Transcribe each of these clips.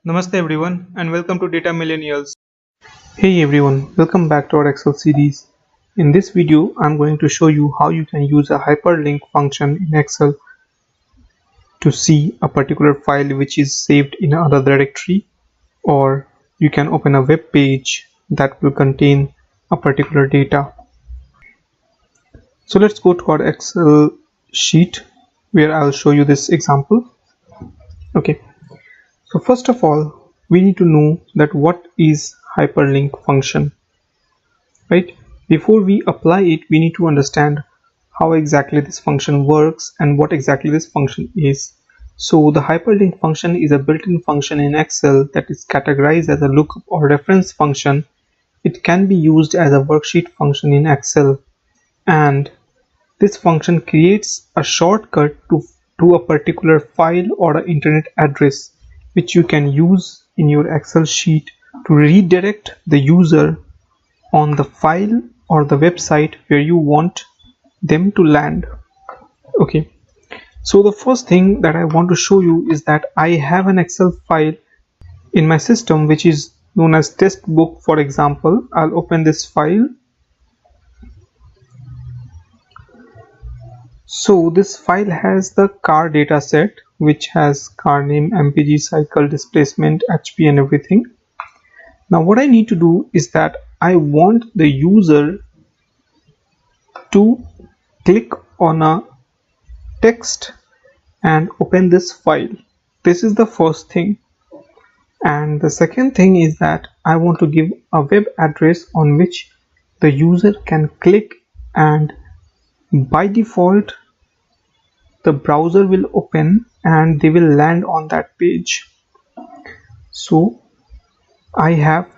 Namaste everyone and welcome to Data Millennials. Hey everyone, welcome back to our Excel series. In this video, I'm going to show you how you can use a hyperlink function in Excel to see a particular file which is saved in another directory, or you can open a web page that will contain a particular data. So let's go to our Excel sheet where I'll show you this example. Okay. So first of all, we need to know that what is hyperlink function, right? Before we apply it, we need to understand how exactly this function works and what exactly this function is. So the hyperlink function is a built-in function in Excel that is categorized as a lookup or reference function. It can be used as a worksheet function in Excel, and this function creates a shortcut to a particular file or an internet address, which you can use in your Excel sheet to redirect the user on the file or the website where you want them to land. Okay, so the first thing that I want to show you is that I have an Excel file in my system which is known as test book. For example, I'll open this file. So this file has the car data set, which has car name, mpg, cycle, displacement, hp and everything. Now what I need to do is that I want the user to click on a text and open this file. This is the first thing. And the second thing is that I want to give a web address on which the user can click, and by default the browser will open and they will land on that page. So I have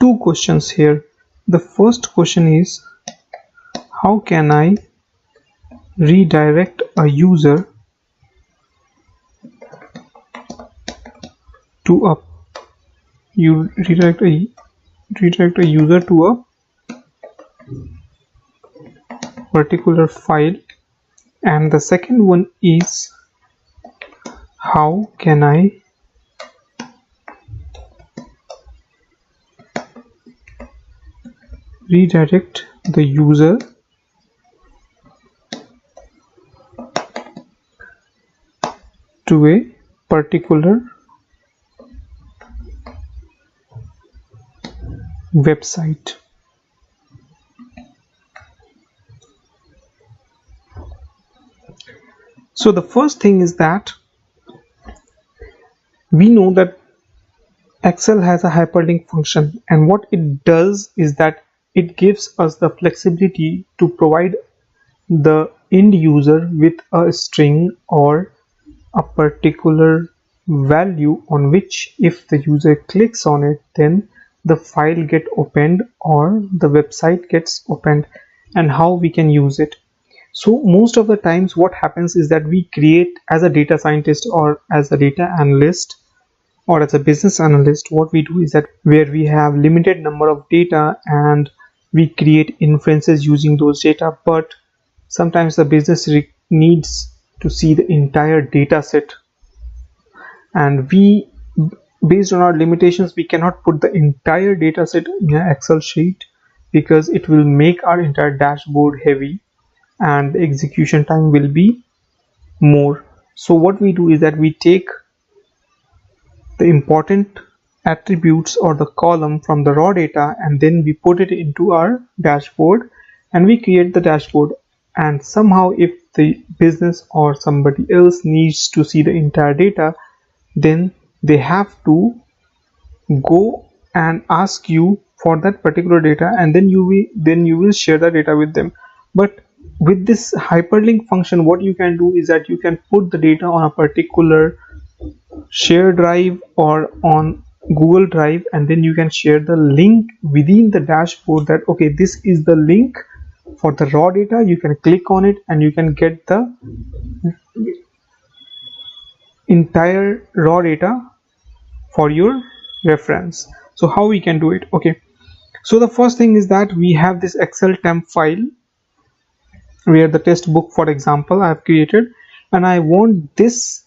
two questions here. The first question is, how can I redirect a user to a redirect a user to a particular file? And the second one is, how can I redirect the user to a particular website? So the first thing is that we know that Excel has a hyperlink function, and what it does is that it gives us the flexibility to provide the end user with a string or a particular value on which, if the user clicks on it, then the file get opened or the website gets opened, and how we can use it. So most of the times what happens is that we create, as a data scientist or as a data analyst or as a business analyst, what we do is that where we have limited number of data and we create inferences using those data, but sometimes the business needs to see the entire data set, and we, based on our limitations, we cannot put the entire data set in an Excel sheet because it will make our entire dashboard heavy and the execution time will be more. So what we do is that we take the important attributes or the column from the raw data and then we put it into our dashboard and we create the dashboard. And somehow if the business or somebody else needs to see the entire data, then they have to go and ask you for that particular data, and then you will share the data with them. But with this hyperlink function, what you can do is that you can put the data on a particular shared drive or on Google Drive, and then you can share the link within the dashboard that, okay, this is the link for the raw data, you can click on it and you can get the entire raw data for your reference. So how we can do it? Okay, so the first thing is that we have this Excel temp file where the test book, for example, I have created, and I want this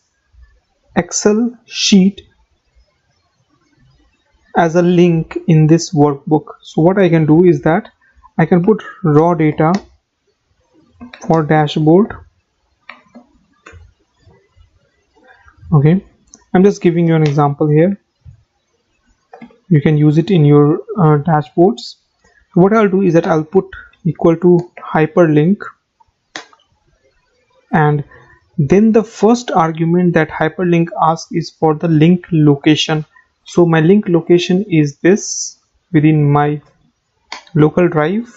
Excel sheet as a link in this workbook. So what I can do is that I can put raw data for dashboard. Okay, I'm just giving you an example here. You can use it in your dashboards. What I'll do is that I'll put equal to hyperlink, and then the first argument that hyperlink asks is for the link location. So my link location is this within my local drive.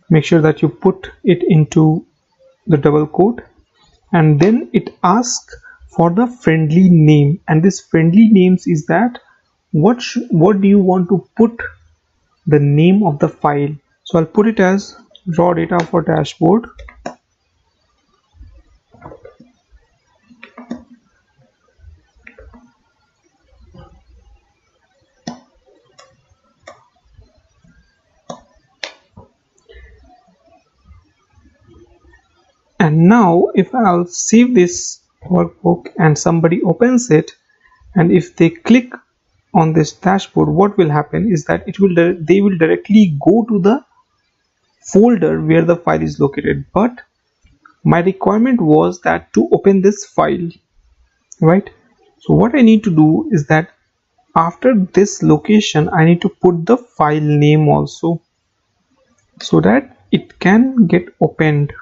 Make sure that you put it into the double quote, and then it asks for the friendly name, and this friendly names is that what do you want to put the name of the file. So I'll put it as raw data for dashboard. And now if I'll save this workbook and somebody opens it, and if they click on this dashboard, what will happen is that they will directly go to the folder where the file is located. But my requirement was that to open this file, right? So what I need to do is that after this location I need to put the file name also, so that it can get opened.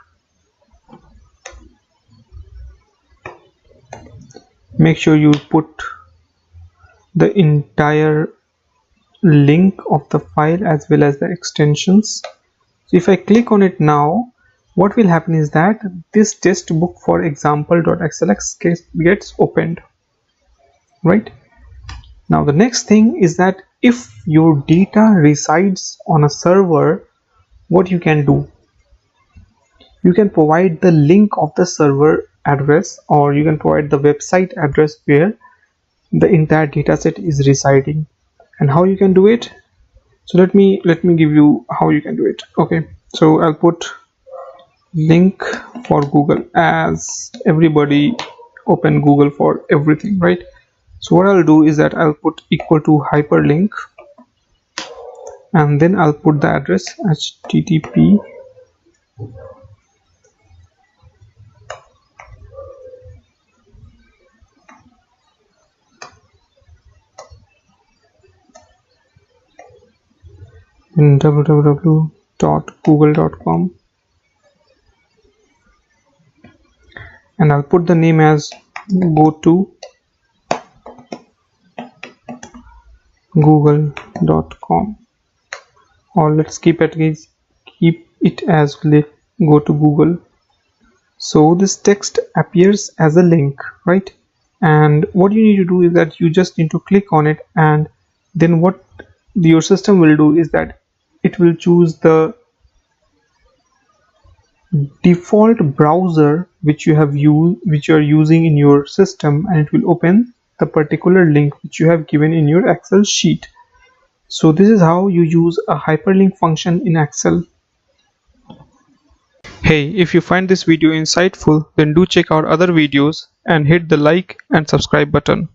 Make sure you put the entire link of the file as well as the extensions. So if I click on it now, what will happen is that this test book for example.xlx gets opened, right? Now the next thing is that if your data resides on a server, what you can do, you can provide the link of the server address, or you can provide the website address where the entire dataset is residing. And how you can do it, so let me give you how you can do it. Okay, so I'll put link for Google, as everybody open Google for everything, right? So what I'll do is that I'll put equal to hyperlink, and then I'll put the address http in www.google.com, and I'll put the name as go to google.com, or let's keep it as go to Google. So this text appears as a link, right? And what you need to do is that you just need to click on it, and then what your system will do is that it will choose the default browser which you are using in your system, and it will open the particular link which you have given in your Excel sheet. So this is how you use a hyperlink function in Excel. Hey, if you find this video insightful, then do check out other videos and hit the like and subscribe button.